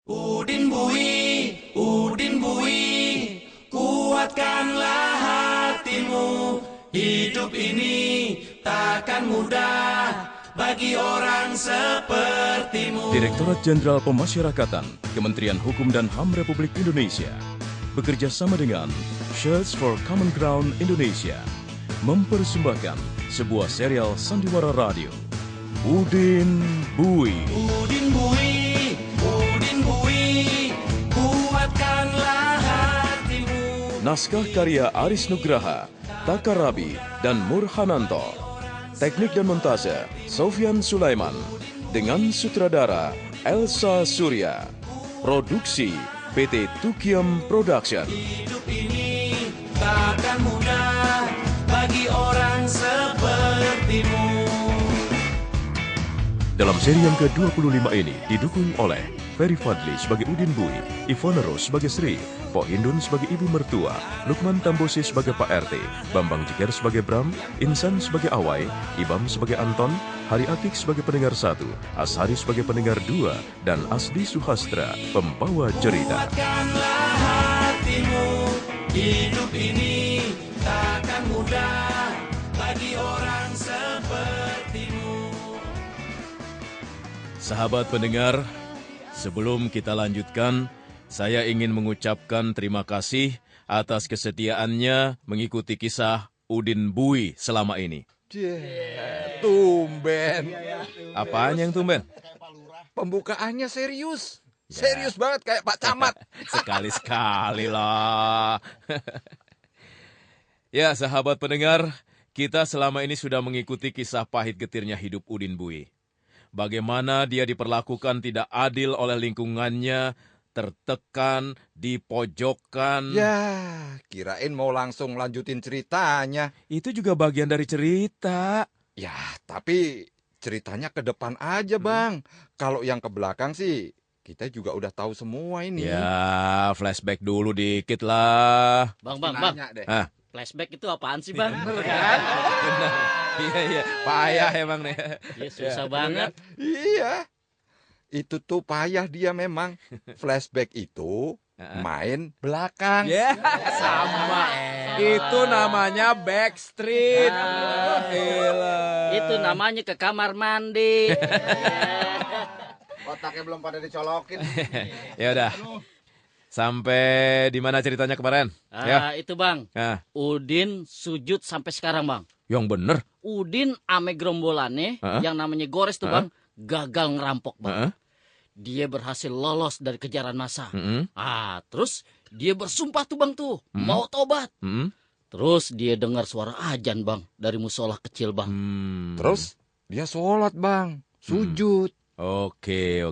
Udin Bui, kuatkanlah hatimu. Hidup ini takkan mudah bagi orang sepertimu. Direktorat Jenderal Pemasyarakatan, Kementerian Hukum dan HAM Republik Indonesia, bekerja sama dengan Shirts for Common Ground Indonesia, mempersembahkan sebuah serial sandiwara radio, Udin Bui. Udin Bui, kuatkanlah hatimu. Naskah karya Aris Nugraha, Takarabi, dan Murhananto. Teknik dan montase Sofyan Sulaiman, dengan sutradara Elsa Surya. Produksi PT Tukiam Production. Hidup ini takkan mudah bagi orang sepertimu. Dalam seri yang ke-25 ini didukung oleh Ferry Fadli sebagai Udin Bui, Ivona Rose sebagai Sri, Po Hindun sebagai ibu mertua, Lukman Tambosi sebagai Pak RT, Bambang Jiger sebagai Bram, Insan sebagai Awai, Ibam sebagai Anton, Hari Atik sebagai pendengar 1, Ashari sebagai pendengar 2, dan Asdi Suhastra, pembawa cerita. Kuatkanlah hatimu, hidup ini takkan mudah bagi orang sepertimu. Sahabat pendengar, sebelum kita lanjutkan, saya ingin mengucapkan terima kasih atas kesetiaannya mengikuti kisah Udin Bui selama ini. Tumben. Apaan yang tumben? Pembukaannya serius. Serius banget kayak Pak Camat. Sekali-sekali lah. Ya, sahabat pendengar, kita selama ini sudah mengikuti kisah pahit getirnya hidup Udin Bui. Bagaimana dia diperlakukan tidak adil oleh lingkungannya, tertekan, dipojokkan. Ya, kirain mau langsung lanjutin ceritanya. Itu juga bagian dari cerita. Ya, tapi ceritanya ke depan aja, Bang. Kalau yang ke belakang sih, kita juga udah tahu semua ini. Ya, flashback dulu dikit lah. Bang. Nanya deh. Ah. Flashback itu apaan sih, Bang? Kan? Benar. Iya, payah emang nih. Ya, susah banget. Iya. Itu tuh payah dia memang. Flashback itu main belakang. Ya, sama. Itu namanya backstreet. Gila. Itu namanya ke kamar mandi. Otaknya belum pada dicolokin. Ya udah. Sampai di mana ceritanya kemarin? Ya. Itu, Bang. Nah, Udin sujud sampai sekarang, Bang. yang bener. Udin ame gerombolannya yang namanya Gores tuh, Bang, gagal ngerampok, Bang. Dia berhasil lolos dari kejaran massa. Terus dia bersumpah tuh, Bang, tuh mau tobat. Terus dia dengar suara azan, Bang, dari musola kecil, Bang. Terus dia sholat, Bang. Sujud. Oke.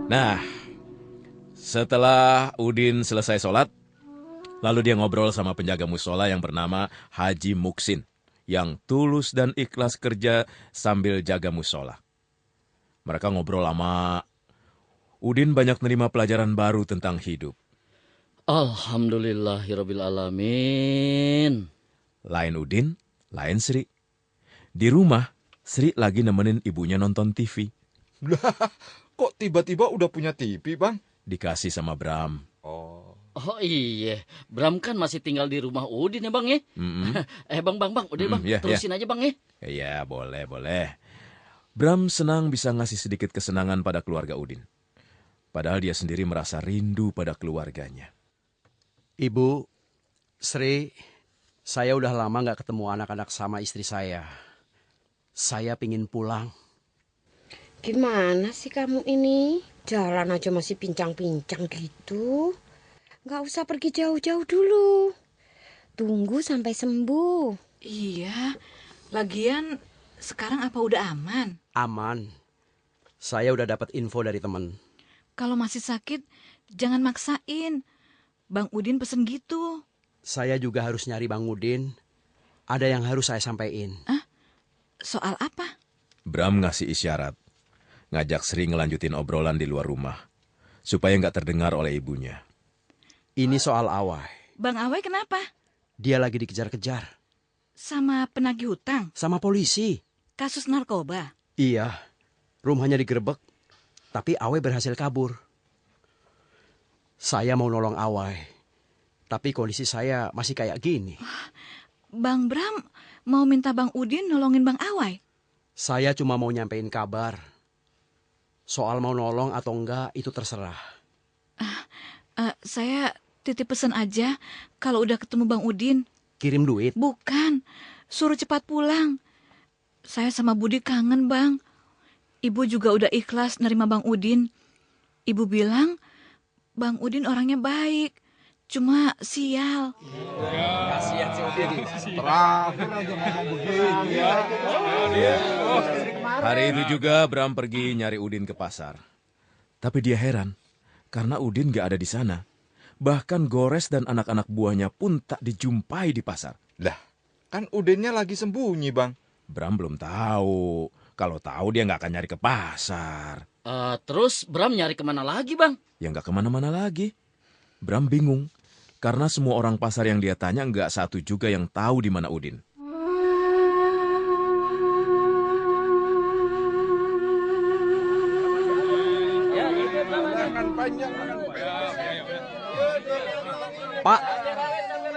Nah, setelah Udin selesai sholat, lalu dia ngobrol sama penjaga musola yang bernama Haji Muksin, yang tulus dan ikhlas kerja sambil jaga musola. Mereka ngobrol lama. Udin banyak menerima pelajaran baru tentang hidup. Alhamdulillahirrabbilalamin. Lain Udin, lain Sri. Di rumah, Sri lagi nemenin ibunya nonton TV. Kok tiba-tiba udah punya TV, Bang? Dikasih sama Bram. Oh. Oh iya, Bram kan masih tinggal di rumah Udin ya, Bang ya? Bang, udah Bang, terusin aja, Bang ya? Ya, boleh. Bram senang bisa ngasih sedikit kesenangan pada keluarga Udin. Padahal dia sendiri merasa rindu pada keluarganya. Ibu, Sri, saya udah lama gak ketemu anak-anak sama istri saya. Saya pingin pulang. Gimana sih kamu ini? Jalan aja masih pincang-pincang gitu. Gak usah pergi jauh-jauh dulu. Tunggu sampai sembuh. Iya, lagian sekarang apa udah aman? Aman. Saya udah dapat info dari teman. Kalau masih sakit, jangan maksain. Bang Udin pesen gitu. Saya juga harus nyari Bang Udin. Ada yang harus saya sampaikan. Soal apa? Bram ngasih isyarat. Ngajak Sri ngelanjutin obrolan di luar rumah. Supaya nggak terdengar oleh ibunya. Ini soal Awai. Bang Awai kenapa? Dia lagi dikejar-kejar. Sama penagih hutang? Sama polisi. Kasus narkoba? Iya, rumahnya digerebek, tapi Awai berhasil kabur. Saya mau nolong Awai, tapi kondisi saya masih kayak gini. Bang Bram mau minta Bang Udin nolongin Bang Awai? Saya cuma mau nyampein kabar. Soal mau nolong atau enggak, itu terserah. Saya titip pesan aja kalau udah ketemu Bang Udin. Kirim duit? Bukan, suruh cepat pulang. Saya sama Budi kangen, Bang. Ibu juga udah ikhlas nerima Bang Udin. Ibu bilang, Bang Udin orangnya baik. Cuma sial. Kasihan si Udin. Terakhir aja ngomong begini ya. Hari itu juga Bram pergi nyari Udin ke pasar. Tapi dia heran, karena Udin gak ada di sana. Bahkan Gores dan anak-anak buahnya pun tak dijumpai di pasar. Lah, kan Udinnya lagi sembunyi, Bang. Bram belum tahu. Kalau tahu dia nggak akan nyari ke pasar. Terus Bram nyari kemana lagi, Bang? Ya nggak kemana-mana lagi. Bram bingung. Karena semua orang pasar yang dia tanya nggak satu juga yang tahu di mana Udin. Pak,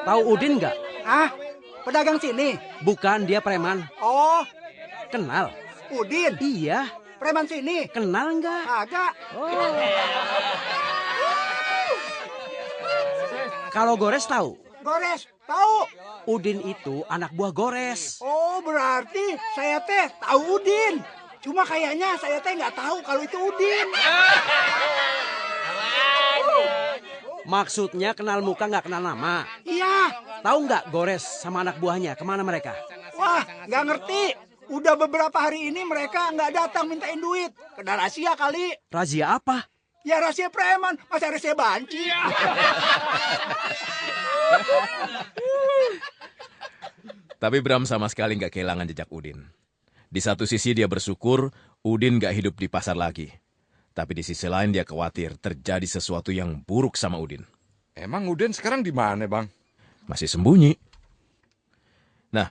tahu Udin nggak? Pedagang sini? Bukan, dia preman. Oh, Kenal? Udin. Iya. Preman sini? Kenal nggak? Agak. Kalau Gores tahu? Gores, tahu. Udin itu anak buah Gores. Oh, berarti saya teh tahu Udin. Cuma kayaknya saya teh nggak tahu kalau itu Udin. Maksudnya kenal muka nggak kenal nama. Iya. Tahu nggak Gores sama anak buahnya kemana mereka? Wah, nggak ngerti. Udah beberapa hari ini mereka nggak datang mintain duit. Kena rahasia kali. Razia apa? Ya rahasia preman, masa rahasia banci. Tapi Bram sama sekali nggak kehilangan jejak Udin. Di satu sisi dia bersyukur Udin nggak hidup di pasar lagi. Tapi di sisi lain dia khawatir terjadi sesuatu yang buruk sama Udin. Emang Udin sekarang di mana, Bang? Masih sembunyi. Nah,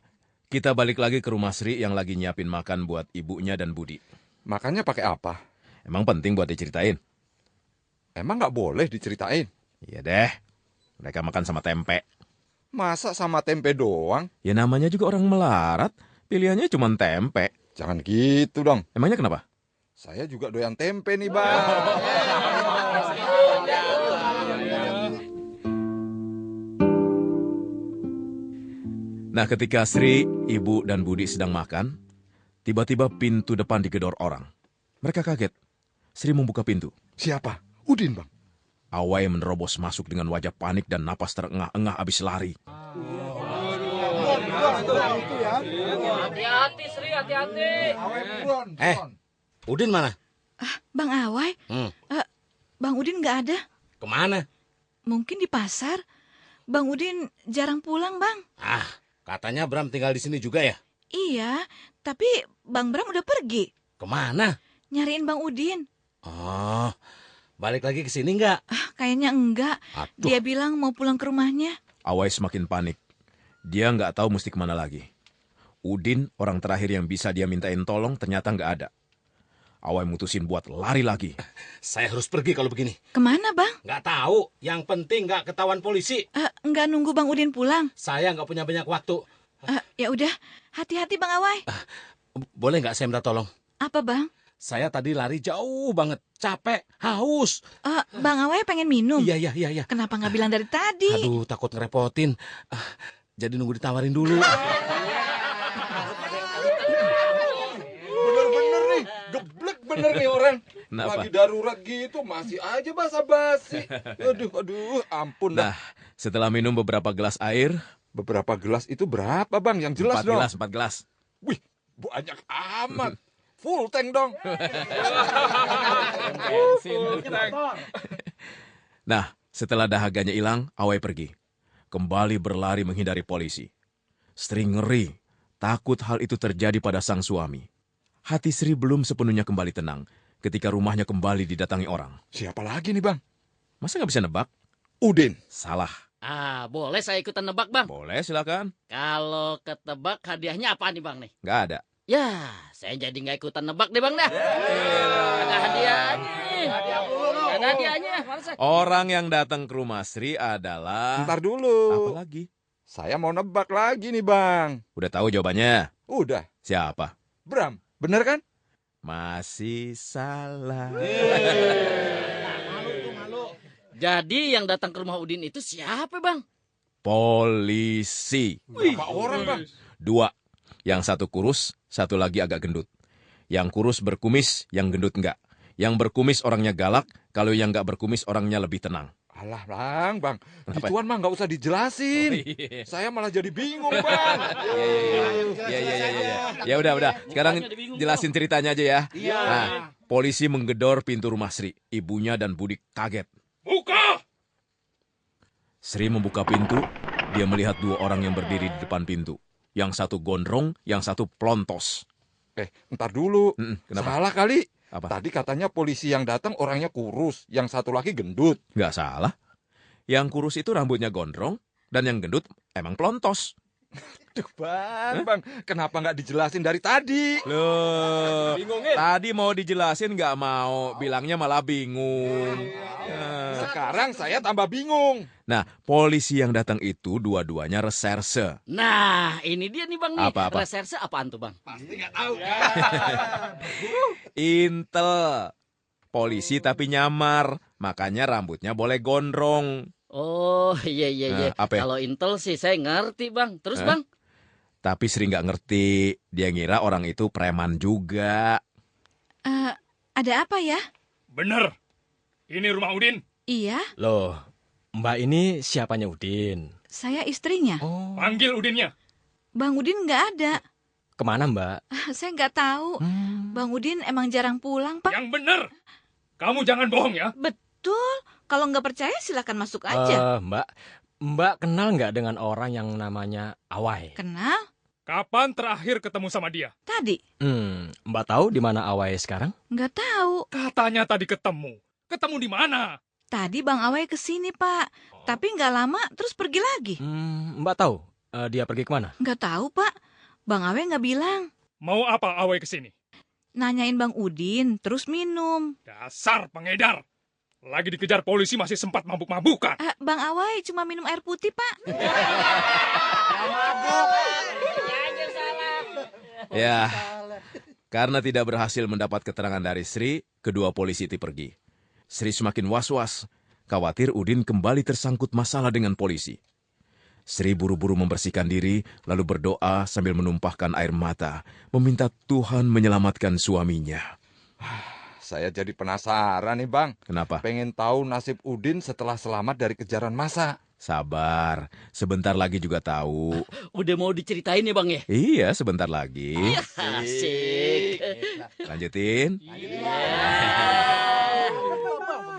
kita balik lagi ke rumah Sri yang lagi nyiapin makan buat ibunya dan Budi. Makannya pakai apa? Emang penting buat diceritain? Emang nggak boleh diceritain? Iya deh, mereka makan sama tempe. Masa sama tempe doang? Ya namanya juga orang melarat, pilihannya cuma tempe. Jangan gitu dong. Emangnya kenapa? Saya juga doyan tempe nih, Bang. Nah, ketika Sri, Ibu, dan Budi sedang makan, tiba-tiba pintu depan digedor orang. Mereka kaget. Sri membuka pintu. Siapa? Udin, Bang. Awai menerobos masuk dengan wajah panik dan napas terengah-engah habis lari. Hati-hati, Sri, hati-hati. Udin mana? Bang Awai? Bang Udin nggak ada. Kemana? Mungkin di pasar. Bang Udin jarang pulang, Bang. Katanya Bram tinggal di sini juga ya? Iya, tapi Bang Bram udah pergi. Kemana? Nyariin Bang Udin. Oh, balik lagi ke sini nggak? Kayaknya enggak. Aduh. Dia bilang mau pulang ke rumahnya. Awai semakin panik. Dia nggak tahu mesti kemana lagi. Udin, orang terakhir yang bisa dia mintain tolong, ternyata nggak ada. Awai mutusin buat lari lagi. Saya harus pergi kalau begini. Kemana, Bang? Nggak tahu. Yang penting nggak ketahuan polisi. Enggak nunggu Bang Udin pulang. Saya nggak punya banyak waktu. Ya udah, hati-hati Bang Awai. Boleh nggak saya minta tolong? Apa, Bang? Saya tadi lari jauh banget. Capek, haus. Bang Awai pengen minum. Iya. Kenapa nggak bilang dari tadi? Aduh, takut ngerepotin. Jadi nunggu ditawarin dulu. Bener-bener nih, geblek bener nih orang. Kenapa? Lagi darurat gitu, masih aja basa-basi. Aduh, ampun dah. Nah, setelah minum beberapa gelas air, Beberapa gelas itu berapa, Bang? Yang jelas dong. 4 gelas. Wih, banyak amat. Full tank dong. Nah, setelah dahaganya hilang, Awai pergi. Kembali berlari menghindari polisi. Sri ngeri, takut hal itu terjadi pada sang suami. Hati Sri belum sepenuhnya kembali tenang ketika rumahnya kembali didatangi orang. Siapa lagi nih, Bang? Masa nggak bisa nebak? Udin. Salah. Boleh saya ikutan nebak, Bang? Boleh, silakan. Kalau ketebak hadiahnya apa nih, Bang nih? Nggak ada. Ya, saya jadi nggak ikutan nebak deh, Bang dah. Ada hadiahnya. Ada hadiahnya. Mana saya? Orang yang datang ke rumah Sri adalah... Ntar dulu. Apa lagi? Saya mau nebak lagi nih, Bang. Udah tahu jawabannya? Udah. Siapa? Bram, bener kan? Masih salah. Jadi yang datang ke rumah Udin itu siapa, Bang? Polisi. Berapa orang, Bang? 2. Yang satu kurus, satu lagi agak gendut. Yang kurus berkumis, yang gendut enggak. Yang berkumis orangnya galak, kalau yang enggak berkumis orangnya lebih tenang. Alah, Bang. Kenapa? Gituan mah nggak usah dijelasin. Saya malah jadi bingung, Bang. Ya udah. Sekarang jelasin ceritanya aja ya. Iya. Nah, polisi menggedor pintu rumah Sri. Ibunya dan Budi kaget. Buka! Sri membuka pintu, dia melihat 2 orang yang berdiri di depan pintu. Yang satu gondrong, yang satu plontos. Ntar dulu. Kenapa? Salah kali. Apa? Tadi katanya polisi yang datang orangnya kurus, yang satu lagi gendut. Nggak salah. Yang kurus itu rambutnya gondrong, dan yang gendut emang plontos. Duh, Bang. Kenapa nggak dijelasin dari tadi? Loh, tadi mau dijelasin nggak mau, bilangnya malah bingung. Sekarang saya tambah bingung. Nah, polisi yang datang itu dua-duanya reserse. Nah, ini dia nih, Bang nih. Apa? Reserse apaan tuh, Bang? Pasti nggak tahu. Intel. Polisi tapi nyamar, makanya rambutnya boleh gondrong. Oh, iya. Apa ya? Kalau Intel sih saya ngerti, Bang. Terus, Bang? Tapi Sri nggak ngerti. Dia ngira orang itu preman juga. Ada apa ya? Bener. Ini rumah Udin. Iya, Loh, Mbak ini siapanya Udin? saya istrinya. Panggil Udinnya. Bang Udin nggak ada. Kemana Mbak? Saya nggak tahu. Bang Udin emang jarang pulang, Pak. Yang bener. Kamu jangan bohong ya. Betul. Kalau nggak percaya silakan masuk aja. Mbak kenal nggak dengan orang yang namanya Awai? Kenal? Kapan terakhir ketemu sama dia? Tadi. Mbak tahu di mana Awai sekarang? Nggak tahu. Katanya tadi ketemu. Ketemu di mana? Tadi Bang Awai kesini, Pak. Tapi nggak lama terus pergi lagi. Mbak tahu dia pergi kemana? Nggak tahu, Pak. Bang Awai nggak bilang. Mau apa Awai kesini? Nanyain Bang Udin, terus minum. Dasar pengedar. Lagi dikejar polisi masih sempat mabuk-mabukan. Bang Awai cuma minum air putih, Pak. Ya, karena tidak berhasil mendapat keterangan dari Sri, kedua polisi itu pergi. Sri semakin was-was, khawatir Udin kembali tersangkut masalah dengan polisi. Sri buru-buru membersihkan diri, lalu berdoa sambil menumpahkan air mata, meminta Tuhan menyelamatkan suaminya. Saya jadi penasaran nih, Bang. Kenapa? Pengen tahu nasib Udin setelah selamat dari kejaran massa. Sabar, sebentar lagi juga tahu. Udah mau diceritain ya, Bang ya? Iya, sebentar lagi. Asik. Lanjutin.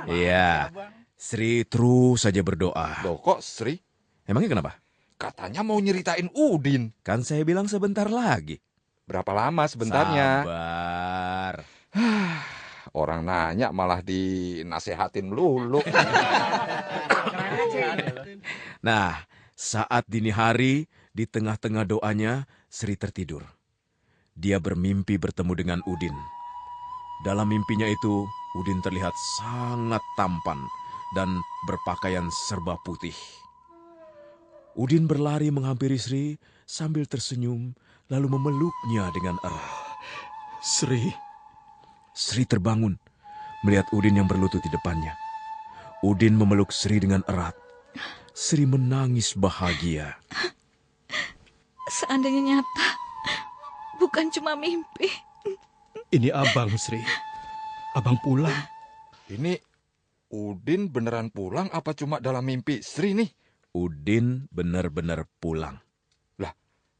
Iya, Sri terus saja berdoa. Loh, kok Sri? Emangnya kenapa? Katanya mau nyeritain Udin. Kan saya bilang sebentar lagi. Berapa lama sebentarnya? Sabar. Orang nanya malah dinasehatin melulu. Nah, saat dini hari, di tengah-tengah doanya, Sri tertidur. Dia bermimpi bertemu dengan Udin. Dalam mimpinya itu, Udin terlihat sangat tampan dan berpakaian serba putih. Udin berlari menghampiri Sri sambil tersenyum, lalu memeluknya dengan erat. Sri terbangun, melihat Udin yang berlutut di depannya. Udin memeluk Sri dengan erat. Sri menangis bahagia. Seandainya nyata, bukan cuma mimpi. Ini abang, Sri. Abang pulang. Ini Udin beneran pulang apa cuma dalam mimpi Sri nih? Udin benar-benar pulang. Lah,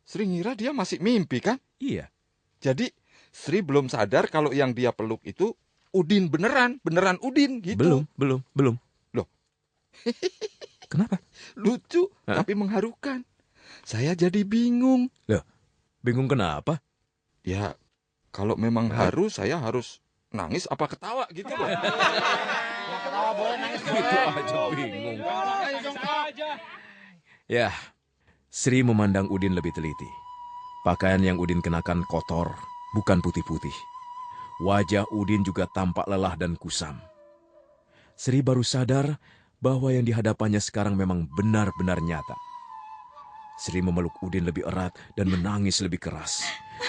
Sri ngira dia masih mimpi kan? Iya. Jadi Sri belum sadar kalau yang dia peluk itu Udin beneran Udin gitu. Belum. Loh. Kenapa? Lucu, tapi mengharukan. Saya jadi bingung. Loh, bingung kenapa? Ya, kalau memang haru saya harus nangis apa ketawa gitu loh. Itu aja bingung. Ya, Sri memandang Udin lebih teliti. Pakaian yang Udin kenakan kotor, bukan putih-putih. Wajah Udin juga tampak lelah dan kusam. Sri baru sadar bahwa yang dihadapannya sekarang memang benar-benar nyata. Sri memeluk Udin lebih erat dan menangis lebih keras.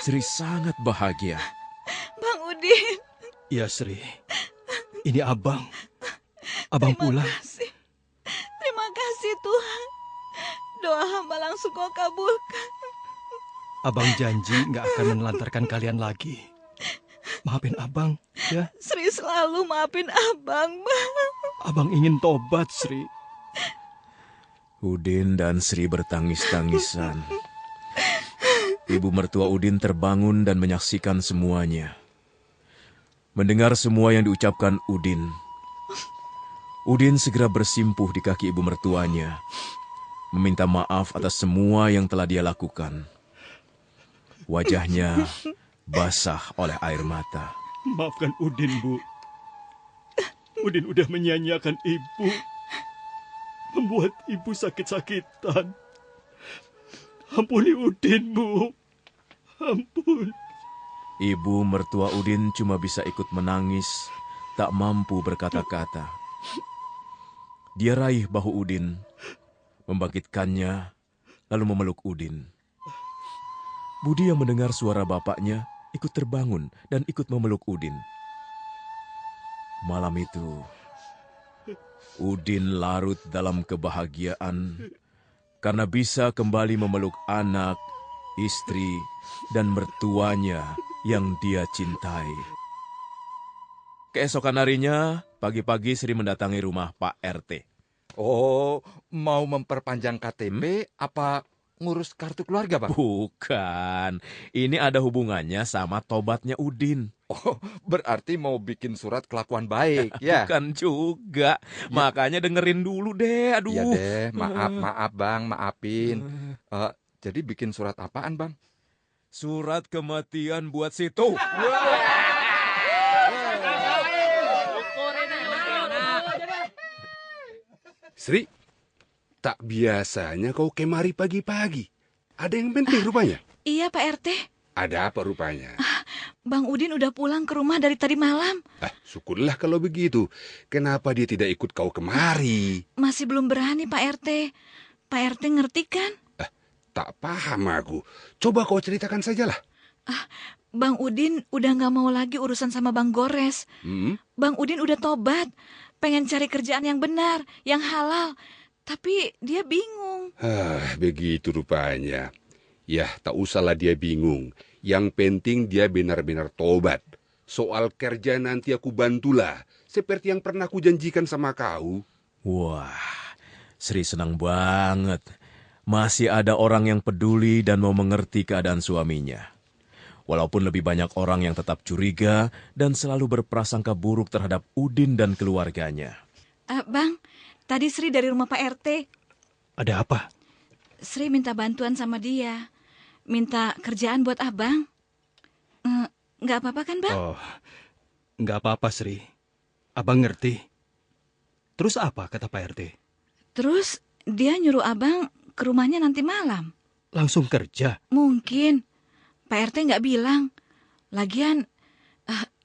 Sri sangat bahagia. Bang Udin. Iya, Sri. Ini Abang. Abang pulang. Terima kasih Tuhan. Doa hamba langsung kau kabulkan. Abang janji nggak akan menelantarkan kalian lagi. Maafin Abang, ya. Sri selalu maafin Abang, Bang. Abang ingin tobat, Sri. Udin dan Sri bertangis-tangisan. Ibu mertua Udin terbangun dan menyaksikan semuanya. Mendengar semua yang diucapkan Udin, Udin segera bersimpuh di kaki ibu mertuanya, meminta maaf atas semua yang telah dia lakukan. Wajahnya basah oleh air mata. Maafkan Udin, Bu. Udin udah menyia-nyiakan Ibu. Membuat Ibu sakit-sakitan. Ampuni Udin, Bu. Ampun. Ibu mertua Udin cuma bisa ikut menangis, tak mampu berkata-kata. Dia raih bahu Udin, membangkitkannya, lalu memeluk Udin. Budi yang mendengar suara bapaknya ikut terbangun dan ikut memeluk Udin. Malam itu, Udin larut dalam kebahagiaan karena bisa kembali memeluk anak, istri, dan mertuanya yang dia cintai. Keesokan harinya, pagi-pagi Sri mendatangi rumah Pak RT. Oh, mau memperpanjang KTP apa ngurus kartu keluarga, Bang? Bukan, ini ada hubungannya sama tobatnya Udin. Oh, berarti mau bikin surat kelakuan baik, ya? Bukan juga, makanya dengerin dulu deh, aduh. Iya deh, maaf Bang, maafin. Jadi bikin surat apaan, Bang? Surat kematian buat situ. Sri, tak biasanya kau kemari pagi-pagi. Ada yang penting rupanya? Iya, Pak RT. Ada apa rupanya? Bang Udin udah pulang ke rumah dari tadi malam. Syukurlah kalau begitu. Kenapa dia tidak ikut kau kemari? Masih belum berani, Pak RT. Pak RT ngerti kan? Tak paham aku. Coba kau ceritakan sajalah. Bang Udin udah gak mau lagi urusan sama Bang Gores. Bang Udin udah tobat. Pengen cari kerjaan yang benar, yang halal. Tapi dia bingung. Begitu rupanya. Ya, tak usahlah dia bingung. Yang penting dia benar-benar tobat. Soal kerja nanti aku bantulah. Seperti yang pernah aku janjikan sama kau. Wah, Sri senang banget. Masih ada orang yang peduli dan mau mengerti keadaan suaminya. Walaupun lebih banyak orang yang tetap curiga dan selalu berprasangka buruk terhadap Udin dan keluarganya. Bang, tadi Sri dari rumah Pak RT. Ada apa? Sri minta bantuan sama dia. Minta kerjaan buat abang. Nggak apa-apa kan, Bang? Oh, nggak apa-apa, Sri. Abang ngerti. Terus apa kata Pak RT? Terus dia nyuruh abang ke rumahnya nanti malam. Langsung kerja? Mungkin. Pak RT nggak bilang. Lagian,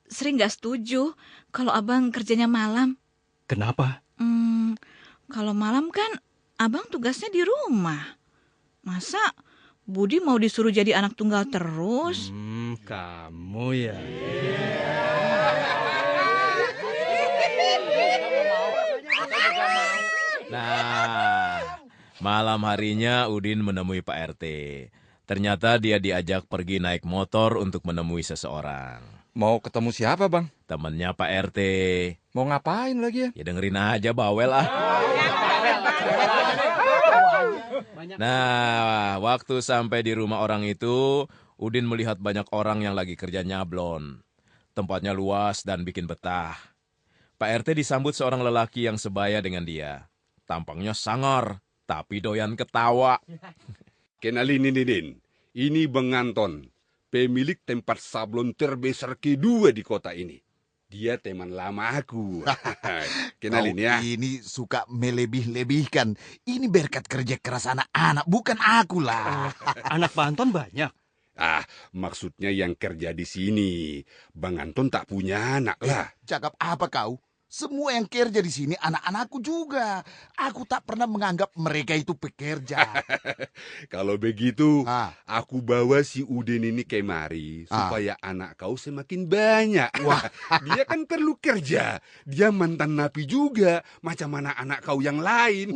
Sri nggak setuju kalau abang kerjanya malam. Kenapa? Kalau malam kan abang tugasnya di rumah. Masa Budi mau disuruh jadi anak tunggal terus? Kamu ya. Nah, malam harinya Udin menemui Pak RT. Ternyata dia diajak pergi naik motor untuk menemui seseorang. Mau ketemu siapa, Bang? Temennya Pak RT. Mau ngapain lagi ya? Ya dengerin aja, bawel ah. Nah, waktu sampai di rumah orang itu, Udin melihat banyak orang yang lagi kerja nyablon. Tempatnya luas dan bikin betah. Pak RT disambut seorang lelaki yang sebaya dengan dia. Tampangnya sangar, tapi doyan ketawa. Kenalin ini, Din. Ini Bang Anton, pemilik tempat sablon terbesar kedua di kota ini. Dia teman lama aku. Kenalin ya. Ini suka melebih-lebihkan. Ini berkat kerja keras anak-anak, bukan aku lah. Anak Pak Anton banyak. Maksudnya yang kerja di sini. Bang Anton tak punya anak lah. Cakap apa kau? Semua yang kerja di sini anak-anakku juga. Aku tak pernah menganggap mereka itu pekerja. Kalau begitu, aku bawa si Udin ini kemari supaya anak kau semakin banyak. Wah, dia kan perlu kerja. Dia mantan napi juga, macam anak-anak kau yang lain.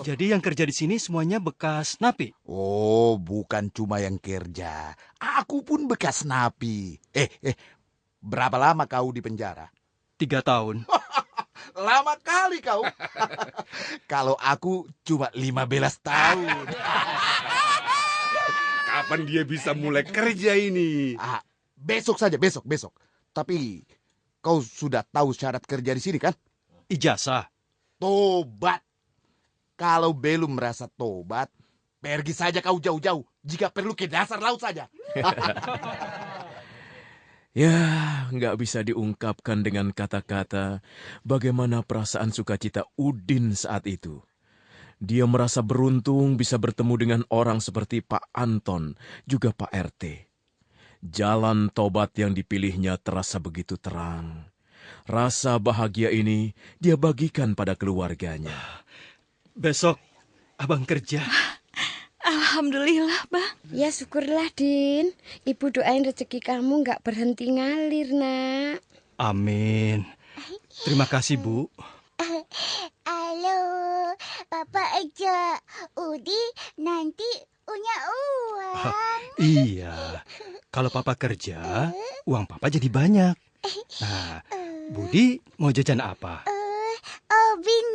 Jadi yang kerja di sini semuanya bekas napi? Oh, bukan cuma yang kerja. Aku pun bekas napi. Berapa lama kau di penjara? 3 tahun. Lama kali kau. Kalau aku cuma 15 tahun. Kapan dia bisa mulai kerja ini? Besok saja, besok. Tapi kau sudah tahu syarat kerja di sini kan? Ijazah. Tobat. Kalau belum merasa tobat, pergi saja kau jauh-jauh. Jika perlu ke dasar laut saja. Ya, nggak bisa diungkapkan dengan kata-kata bagaimana perasaan sukacita Udin saat itu. Dia merasa beruntung bisa bertemu dengan orang seperti Pak Anton, juga Pak RT. Jalan tobat yang dipilihnya terasa begitu terang. Rasa bahagia ini dia bagikan pada keluarganya. Besok abang kerja. Alhamdulillah, Bang. Ya syukurlah, Din. Ibu doain rezeki kamu nggak berhenti ngalir, Nak. Amin. Terima kasih, Bu. Halo, Papa aja. Udi nanti punya uang. Iya, kalau Papa kerja, uang Papa jadi banyak. Nah, Budi mau jajan apa? Obin.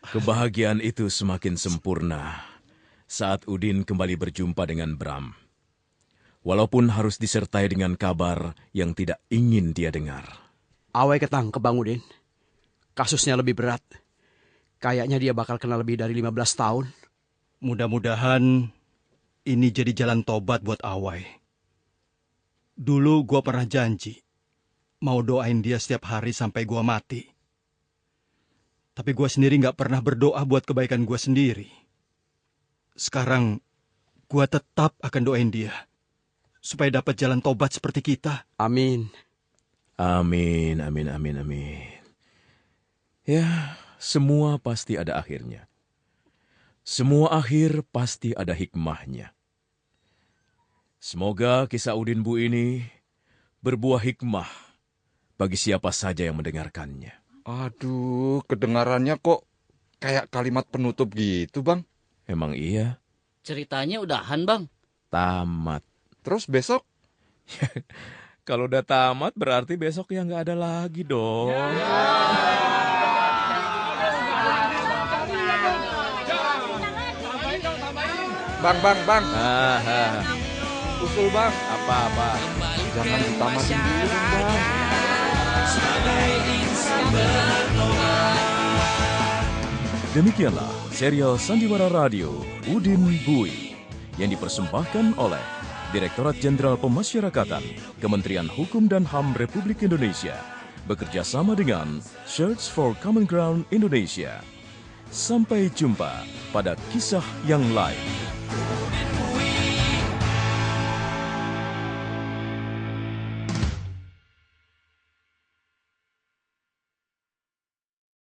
Kebahagiaan itu semakin sempurna saat Udin kembali berjumpa dengan Bram. Walaupun harus disertai dengan kabar yang tidak ingin dia dengar. Awai ketangkep, Bang Udin. Kasusnya lebih berat. Kayaknya dia bakal kena lebih dari 15 tahun. Mudah-mudahan ini jadi jalan tobat buat Awai. Dulu gua pernah janji mau doain dia setiap hari sampai gua mati. Tapi gua sendiri gak pernah berdoa buat kebaikan gua sendiri. Sekarang gua tetap akan doain dia supaya dapat jalan tobat seperti kita. Amin. Amin, amin, amin, amin. Ya, semua pasti ada akhirnya. Semua akhir pasti ada hikmahnya. Semoga kisah Udin Bu ini berbuah hikmah bagi siapa saja yang mendengarkannya. Aduh, kedengarannya kok kayak kalimat penutup gitu, Bang. Emang iya? Ceritanya udahan, Bang. Tamat. Terus besok? Kalau udah tamat berarti besok ya nggak ada lagi dong. Bang. Usul, Bang. Apa? Jangan ditamatin dulu, Bang. Demikianlah serial Sandiwara Radio Udin Bui yang dipersembahkan oleh Direktorat Jenderal Pemasyarakatan Kementerian Hukum dan HAM Republik Indonesia bekerja sama dengan Search for Common Ground Indonesia. Sampai jumpa pada kisah yang lain.